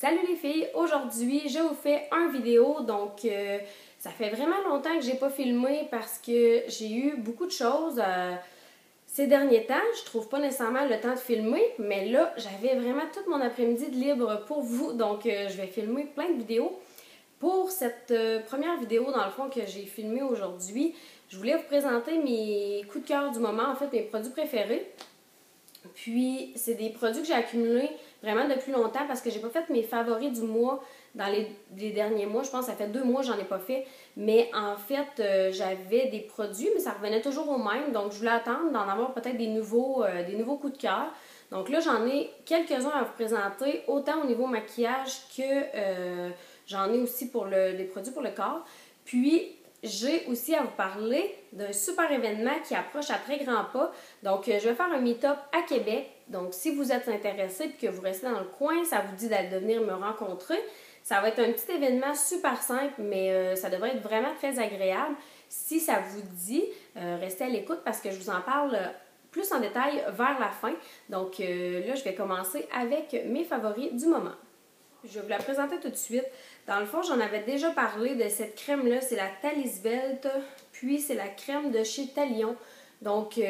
Salut les filles, aujourd'hui je vous fais une vidéo, donc ça fait vraiment longtemps que j'ai pas filmé parce que j'ai eu beaucoup de choses ces derniers temps. Je trouve pas nécessairement le temps de filmer, mais là j'avais vraiment tout mon après-midi de libre pour vous, donc je vais filmer plein de vidéos. Pour cette première vidéo dans le fond que j'ai filmée aujourd'hui, je voulais vous présenter mes coups de cœur du moment, en fait mes produits préférés. Puis, c'est des produits que j'ai accumulés vraiment depuis longtemps parce que j'ai pas fait mes favoris du mois dans les derniers mois. Je pense que ça fait 2 mois que j'en ai pas fait. Mais en fait, j'avais des produits, mais ça revenait toujours au même. Donc, je voulais attendre d'en avoir peut-être des nouveaux coups de cœur. Donc là, j'en ai quelques-uns à vous présenter, autant au niveau maquillage que j'en ai aussi pour les produits pour le corps. Puis, j'ai aussi à vous parler d'un super événement qui approche à très grands pas. Donc, je vais faire un meet-up à Québec. Donc, si vous êtes intéressé et que vous restez dans le coin, ça vous dit de venir me rencontrer. Ça va être un petit événement super simple, mais ça devrait être vraiment très agréable. Si ça vous dit, restez à l'écoute parce que je vous en parle plus en détail vers la fin. Donc, là, je vais commencer avec mes favoris du moment. Je vais vous la présenter tout de suite. Dans le fond, j'en avais déjà parlé de cette crème-là. C'est la Talisvelte, puis c'est la crème de chez Talion. Donc,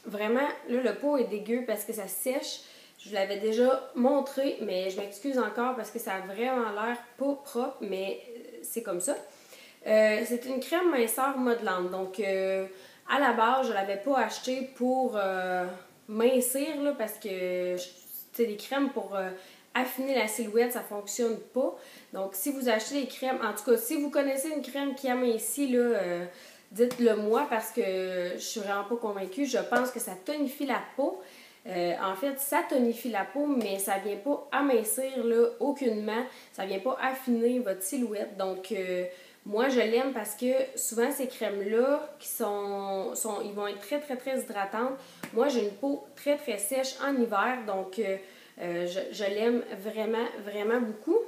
vraiment, là, le pot est dégueu parce que ça sèche. Je vous l'avais déjà montré, mais je m'excuse encore parce que ça a vraiment l'air pas propre, mais c'est comme ça. C'est une crème minceur modelante. Donc, à la base, je ne l'avais pas acheté pour mincir, là, parce que c'est des crèmes pour affiner la silhouette, ça ne fonctionne pas. Donc, si vous achetez des crèmes, en tout cas, si vous connaissez une crème qui amincit, là, dites-le moi parce que je suis vraiment pas convaincue. Je pense que ça tonifie la peau. En fait, ça tonifie la peau, mais ça ne vient pas amincir là, aucunement. Ça ne vient pas affiner votre silhouette. Donc, moi, je l'aime parce que souvent, ces crèmes-là, ils vont être très, très, très hydratantes. Moi, j'ai une peau très, très sèche en hiver, donc je l'aime vraiment, vraiment beaucoup.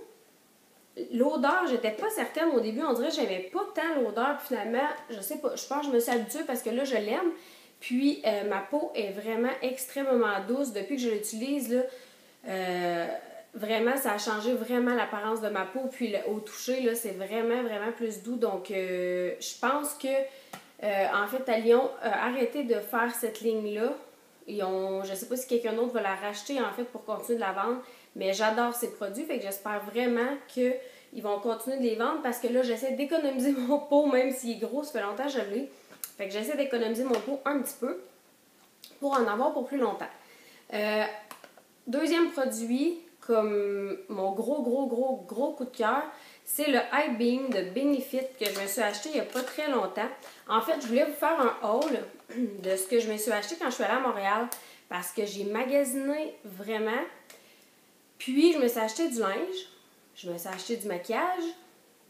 L'odeur, j'étais pas certaine au début, on dirait que j'aimais pas tant l'odeur, puis finalement, je sais pas, je pense que je me suis habituée parce que là, je l'aime. Puis, ma peau est vraiment extrêmement douce. Depuis que je l'utilise, là, vraiment, ça a changé vraiment l'apparence de ma peau. Puis, au toucher, là, c'est vraiment, vraiment plus doux. Donc, je pense que, en fait, Talion a arrêté de faire cette ligne-là. Je sais pas si quelqu'un d'autre va la racheter, en fait, pour continuer de la vendre. Mais j'adore ces produits, fait que j'espère vraiment qu'ils vont continuer de les vendre parce que là, j'essaie d'économiser mon pot, même s'il est gros, ça fait longtemps que je l'ai. Fait que j'essaie d'économiser mon pot un petit peu pour en avoir pour plus longtemps. Deuxième produit, comme mon gros coup de cœur, c'est le Eye Beam de Benefit que je me suis acheté il n'y a pas très longtemps. En fait, je voulais vous faire un haul de ce que je me suis acheté quand je suis allée à Montréal parce que j'ai magasiné vraiment. Puis, je me suis acheté du linge, je me suis acheté du maquillage,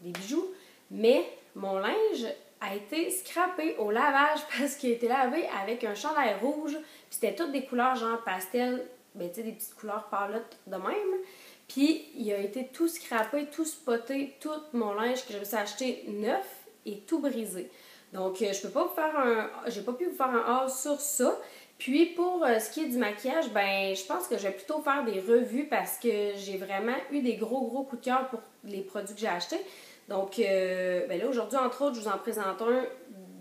des bijoux, mais mon linge a été scrappé au lavage parce qu'il a été lavé avec un chandail rouge. Puis c'était toutes des couleurs genre pastel, ben tu sais, des petites couleurs palettes de même. Puis il a été tout scrappé, tout spoté, tout mon linge que je me suis acheté neuf et tout brisé. Donc je peux pas vous faire j'ai pas pu vous faire un haul sur ça. Puis pour ce qui est du maquillage, ben je pense que je vais plutôt faire des revues parce que j'ai vraiment eu des gros coups de cœur pour les produits que j'ai achetés. Donc, ben là, aujourd'hui, entre autres, je vous en présente un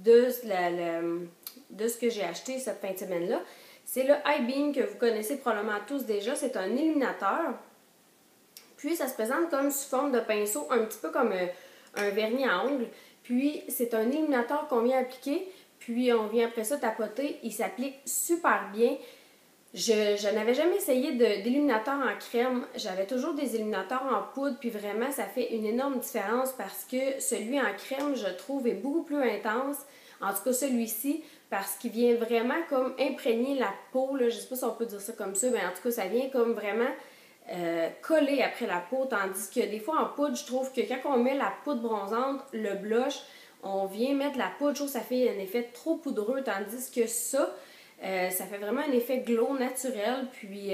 de ce que j'ai acheté cette fin de semaine-là. C'est le Eye Beam que vous connaissez probablement tous déjà. C'est un illuminateur. Puis, ça se présente comme sous forme de pinceau, un petit peu comme un vernis à ongles. Puis, c'est un illuminateur qu'on vient appliquer. Puis, on vient après ça tapoter. Il s'applique super bien. Je n'avais jamais essayé d'illuminateur en crème. J'avais toujours des illuminateurs en poudre, puis vraiment, ça fait une énorme différence parce que celui en crème, je trouve, est beaucoup plus intense. En tout cas, celui-ci, parce qu'il vient vraiment comme imprégner la peau, là. Je ne sais pas si on peut dire ça comme ça, mais en tout cas, ça vient comme vraiment coller après la peau. Tandis que des fois, en poudre, je trouve que quand on met la poudre bronzante, le blush, on vient mettre la poudre, je trouve que ça fait un effet trop poudreux, tandis que ça fait vraiment un effet glow naturel, puis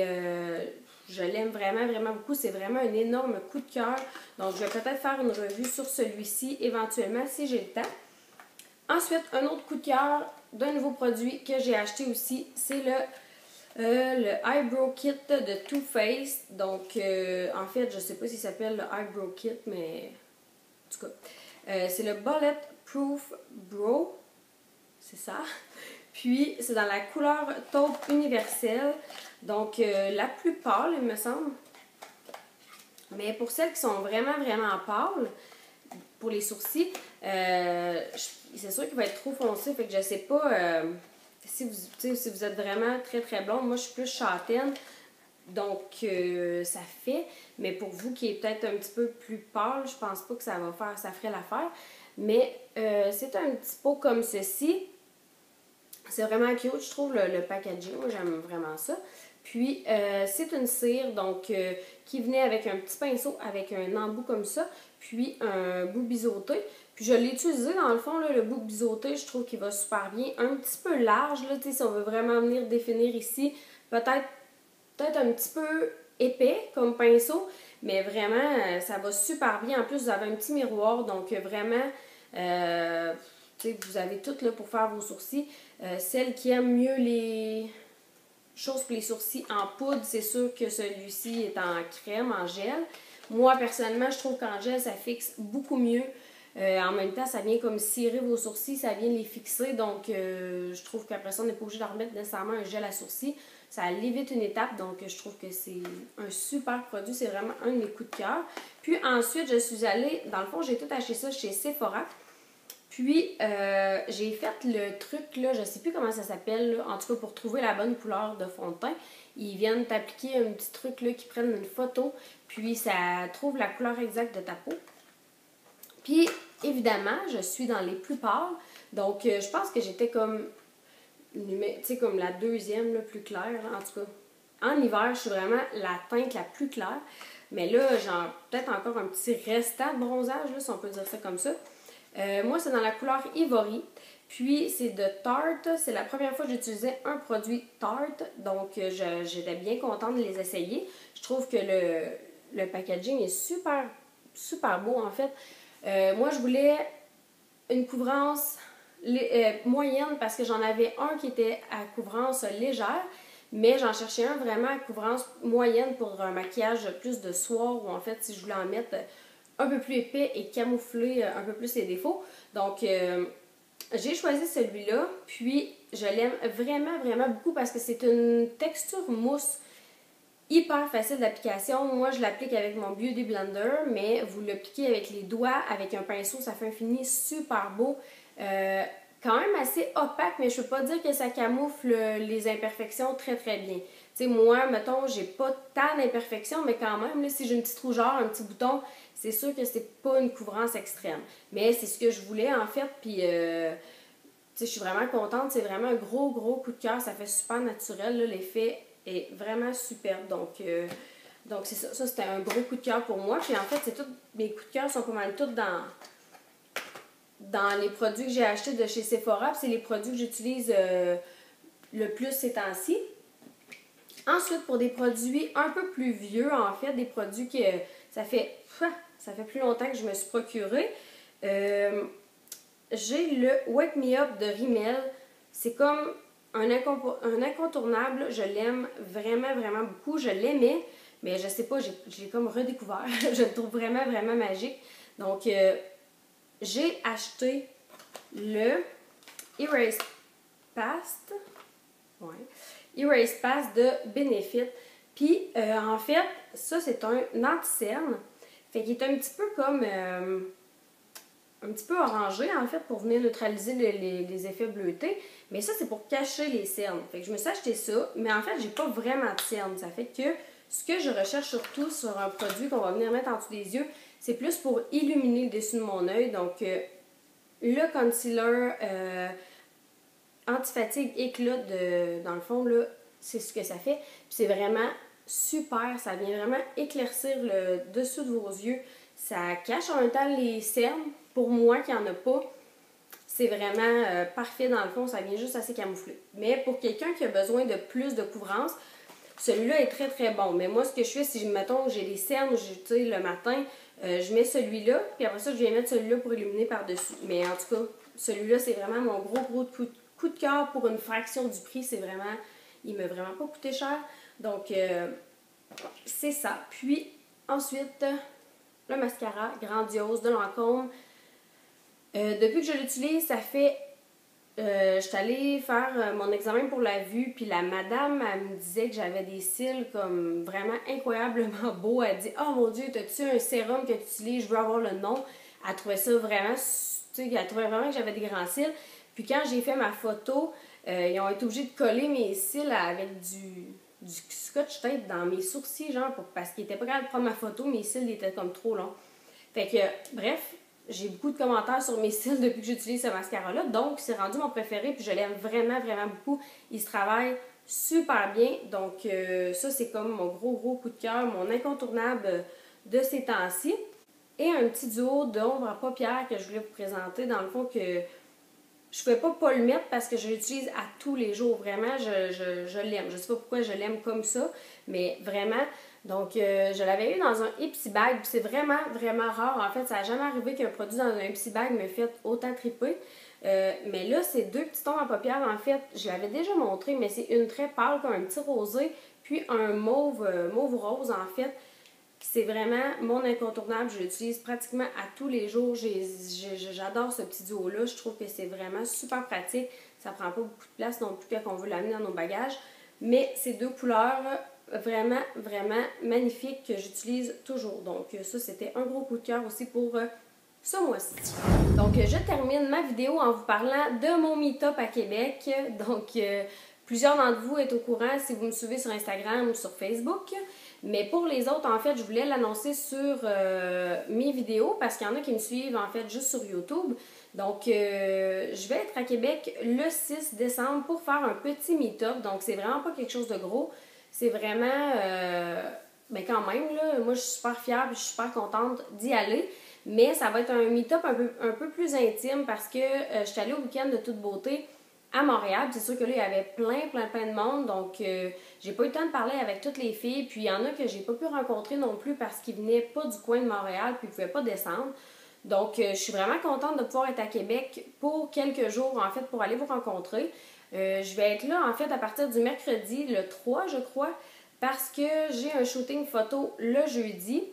je l'aime vraiment, vraiment beaucoup. C'est vraiment un énorme coup de cœur. Donc, je vais peut-être faire une revue sur celui-ci éventuellement si j'ai le temps. Ensuite, un autre coup de cœur d'un nouveau produit que j'ai acheté aussi, c'est le Le Eyebrow Kit de Too Faced. Donc, en fait, je sais pas s'il s'appelle le Eyebrow Kit, mais en tout cas, c'est le Bullet Proof Brow. C'est ça. Puis, c'est dans la couleur taupe universelle. Donc, la plus pâle, il me semble. Mais pour celles qui sont vraiment, vraiment pâles, pour les sourcils, c'est sûr qu'il va être trop foncé. Fait que je sais pas si vous êtes vraiment très, très blonde. Moi, je suis plus châtaine. Donc, ça fait. Mais pour vous qui est peut-être un petit peu plus pâle, je pense pas que ça ferait l'affaire. Mais c'est un petit pot comme ceci. C'est vraiment cute, je trouve, le packaging. Moi, j'aime vraiment ça. Puis, c'est une cire, donc, qui venait avec un petit pinceau, avec un embout comme ça, puis un bout biseauté. Puis, je l'ai utilisé, dans le fond, là, le bout biseauté, je trouve qu'il va super bien. Un petit peu large, là, si on veut vraiment venir définir ici, peut-être un petit peu épais comme pinceau, mais vraiment, ça va super bien. En plus, vous avez un petit miroir, donc vraiment, vous avez tout là pour faire vos sourcils. Celles qui aiment mieux les choses pour les sourcils en poudre, c'est sûr que celui-ci est en crème, en gel. Moi, personnellement, je trouve qu'en gel, ça fixe beaucoup mieux. En même temps, ça vient comme cirer vos sourcils, ça vient les fixer. Donc, je trouve qu'après ça, on n'est pas obligé de remettre nécessairement un gel à sourcils. Ça l'évite une étape, donc je trouve que c'est un super produit. C'est vraiment un de mes coups de cœur. Puis ensuite, je suis allée, dans le fond, j'ai tout acheté ça chez Sephora. Puis, j'ai fait le truc, là, je sais plus comment ça s'appelle, en tout cas pour trouver la bonne couleur de fond de teint. Ils viennent t'appliquer un petit truc, là, qui prennent une photo, puis ça trouve la couleur exacte de ta peau. Puis, évidemment, je suis dans les plus pâles, donc je pense que j'étais comme, tu sais, comme la deuxième, là, plus claire, là, en tout cas. En hiver, je suis vraiment la teinte la plus claire, mais là, j'ai peut-être encore un petit restant de bronzage, là, si on peut dire ça comme ça. Moi, c'est dans la couleur Ivory. Puis, c'est de Tarte. C'est la première fois que j'utilisais un produit Tarte. Donc, j'étais bien contente de les essayer. Je trouve que le packaging est super, super beau, en fait. Moi, je voulais une couvrance moyenne parce que j'en avais un qui était à couvrance légère. Mais j'en cherchais un vraiment à couvrance moyenne pour un maquillage plus de soir ou en fait, si je voulais en mettre un peu plus épais et camoufler un peu plus les défauts. Donc, j'ai choisi celui-là, puis je l'aime vraiment, vraiment beaucoup parce que c'est une texture mousse hyper facile d'application. Moi, je l'applique avec mon Beauty Blender, mais vous l'appliquez avec les doigts, avec un pinceau, ça fait un fini super beau. Quand même assez opaque, mais je peux pas dire que ça camoufle les imperfections très, très bien. Tu sais, moi, mettons, j'ai pas tant d'imperfections, mais quand même, là, si j'ai une petite rougeur, un petit bouton, c'est sûr que c'est pas une couvrance extrême. Mais c'est ce que je voulais, en fait, puis tu sais, je suis vraiment contente. C'est vraiment un gros, gros coup de cœur. Ça fait super naturel, là, l'effet est vraiment superbe. Donc c'est ça. Ça, c'était un gros coup de cœur pour moi. Puis en fait, mes coups de cœur sont pas mal tous dans les produits que j'ai achetés de chez Sephora. Puis c'est les produits que j'utilise le plus ces temps-ci. Ensuite, pour des produits un peu plus vieux, en fait, des produits que ça fait plus longtemps que je me suis procuré. J'ai le Wake Me Up de Rimmel. C'est comme un incontournable. Je l'aime vraiment, vraiment beaucoup. Je l'aimais, mais je sais pas, j'ai comme redécouvert. Je le trouve vraiment, vraiment magique. Donc, j'ai acheté le Erase Past. Ouais. Erase Pass de Benefit. Puis, en fait, ça, c'est un anti-cerne. Fait qu'il est un petit peu comme... un petit peu orangé, en fait, pour venir neutraliser les effets bleutés. Mais ça, c'est pour cacher les cernes. Fait que je me suis acheté ça, mais en fait, j'ai pas vraiment de cernes. Ça fait que ce que je recherche surtout sur un produit qu'on va venir mettre en dessous des yeux, c'est plus pour illuminer le dessus de mon œil. Donc, le concealer anti-fatigue éclat, dans le fond, là, c'est ce que ça fait. Puis c'est vraiment super. Ça vient vraiment éclaircir le dessous de vos yeux. Ça cache en même temps les cernes. Pour moi qui n'en a pas, c'est vraiment parfait dans le fond. Ça vient juste assez camoufler. Mais pour quelqu'un qui a besoin de plus de couvrance, celui-là est très très bon. Mais moi, ce que je fais, si mettons j'ai des cernes, tu sais, le matin, je mets celui-là. Puis après ça, je viens mettre celui-là pour illuminer par-dessus. Mais en tout cas, celui-là, c'est vraiment mon gros coup de cœur pour une fraction du prix. C'est vraiment... Il m'a vraiment pas coûté cher. Donc, c'est ça. Puis, ensuite, le mascara Grandiose de Lancôme. Depuis que je l'utilise, ça fait... je suis allée faire mon examen pour la vue, puis la madame, elle me disait que j'avais des cils comme vraiment incroyablement beaux. Elle dit « Oh mon Dieu, t'as-tu un sérum que tu utilises? Je veux avoir le nom. » Elle trouvait ça vraiment... Tu sais, elle trouvait vraiment que j'avais des grands cils. Puis quand j'ai fait ma photo, ils ont été obligés de coller mes cils avec du scotch tape dans mes sourcils, genre, parce qu'ils n'étaient pas capables de prendre ma photo. Mes cils étaient comme trop longs. Fait que, bref... J'ai beaucoup de commentaires sur mes cils depuis que j'utilise ce mascara-là, donc c'est rendu mon préféré, puis je l'aime vraiment, vraiment beaucoup. Il se travaille super bien, donc ça c'est comme mon gros coup de cœur, mon incontournable de ces temps-ci. Et un petit duo d'ombre à paupières que je voulais vous présenter, dans le fond que je ne pouvais pas le mettre parce que je l'utilise à tous les jours, vraiment, je l'aime. Je ne sais pas pourquoi je l'aime comme ça, mais vraiment... Donc, je l'avais eu dans un Ipsy Bag, puis c'est vraiment, vraiment rare. En fait, ça n'a jamais arrivé qu'un produit dans un Ipsy Bag me fait autant triper. Mais là, c'est 2 petits tons à paupières, en fait. Je l'avais déjà montré, mais c'est une très pâle, comme un petit rosé, puis un mauve rose, en fait. C'est vraiment mon incontournable. Je l'utilise pratiquement à tous les jours. J'adore ce petit duo-là. Je trouve que c'est vraiment super pratique. Ça prend pas beaucoup de place non plus quand on veut l'amener dans nos bagages. Mais ces 2 couleurs... vraiment, vraiment magnifique que j'utilise toujours. Donc, ça, c'était un gros coup de cœur aussi pour ce mois-ci. Donc, je termine ma vidéo en vous parlant de mon meet-up à Québec. Donc, plusieurs d'entre vous êtes au courant si vous me suivez sur Instagram ou sur Facebook. Mais pour les autres, en fait, je voulais l'annoncer sur mes vidéos parce qu'il y en a qui me suivent, en fait, juste sur YouTube. Donc, je vais être à Québec le 6 décembre pour faire un petit meet-up. Donc, c'est vraiment pas quelque chose de gros. C'est vraiment, ben quand même, là, moi je suis super fière et je suis super contente d'y aller. Mais ça va être un meet-up un peu plus intime parce que je suis allée au week-end de toute beauté à Montréal. C'est sûr que là, il y avait plein de monde. Donc, j'ai pas eu le temps de parler avec toutes les filles. Puis, il y en a que j'ai pas pu rencontrer non plus parce qu'ils venaient pas du coin de Montréal puis ils pouvaient pas descendre. Donc, je suis vraiment contente de pouvoir être à Québec pour quelques jours, en fait, pour aller vous rencontrer. Je vais être là, en fait, à partir du mercredi, le 3, je crois, parce que j'ai un shooting photo le jeudi.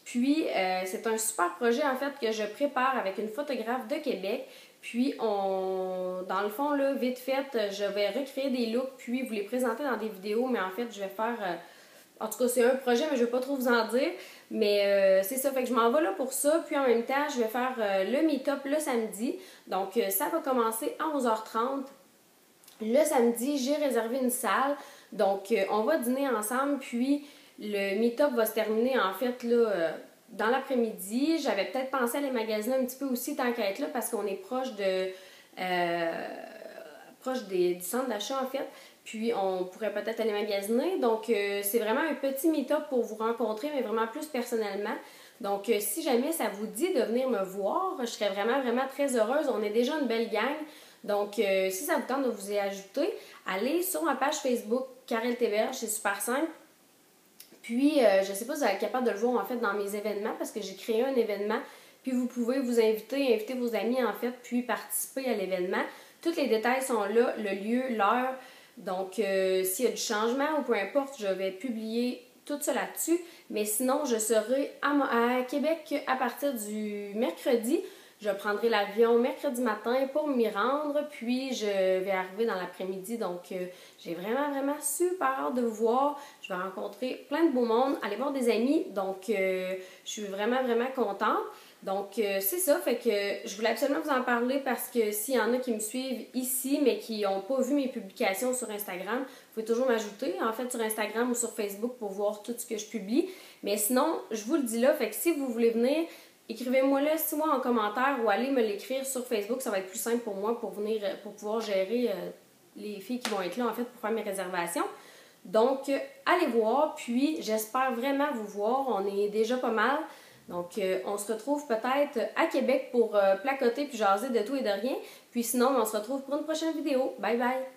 Puis, c'est un super projet, en fait, que je prépare avec une photographe de Québec. Puis, dans le fond, là, vite fait, je vais recréer des looks, puis vous les présenter dans des vidéos. Mais en fait, je vais faire... en tout cas, c'est un projet, mais je ne vais pas trop vous en dire. Mais c'est ça, fait que je m'en vais là pour ça. Puis en même temps, je vais faire le meet-up le samedi. Donc, ça va commencer à 11h30. Le samedi, j'ai réservé une salle. Donc, on va dîner ensemble. Puis, le meet-up va se terminer, en fait, là, dans l'après-midi. J'avais peut-être pensé à les magasiner un petit peu aussi tant qu'à être là parce qu'on est proche du centre d'achat, en fait. Puis, on pourrait peut-être aller magasiner. Donc, c'est vraiment un petit meet-up pour vous rencontrer, mais vraiment plus personnellement. Donc, si jamais ça vous dit de venir me voir, je serais vraiment, vraiment très heureuse. On est déjà une belle gang. Donc, si ça vous tente de vous y ajouter, allez sur ma page Facebook, Karel Théberge, c'est super simple. Puis, je ne sais pas si vous êtes capable de le voir, en fait, dans mes événements, parce que j'ai créé un événement. Puis, vous pouvez vous inviter vos amis, en fait, puis participer à l'événement. Tous les détails sont là, le lieu, l'heure. Donc, s'il y a du changement ou peu importe, je vais publier tout ça là-dessus. Mais sinon, je serai à Québec à partir du mercredi. Je prendrai l'avion mercredi matin pour m'y rendre, puis je vais arriver dans l'après-midi. Donc, j'ai vraiment, vraiment super hâte de vous voir. Je vais rencontrer plein de beaux mondes, aller voir des amis. Donc, je suis vraiment, vraiment contente. Donc, c'est ça. Fait que je voulais absolument vous en parler parce que s'il y en a qui me suivent ici, mais qui n'ont pas vu mes publications sur Instagram, vous pouvez toujours m'ajouter, en fait, sur Instagram ou sur Facebook pour voir tout ce que je publie. Mais sinon, je vous le dis là, fait que si vous voulez venir, écrivez-moi là, soit en commentaire ou allez me l'écrire sur Facebook. Ça va être plus simple pour moi pour pouvoir gérer les filles qui vont être là, en fait, pour faire mes réservations. Donc, allez voir. Puis, j'espère vraiment vous voir. On est déjà pas mal. Donc, on se retrouve peut-être à Québec pour placoter puis jaser de tout et de rien. Puis sinon, on se retrouve pour une prochaine vidéo. Bye bye!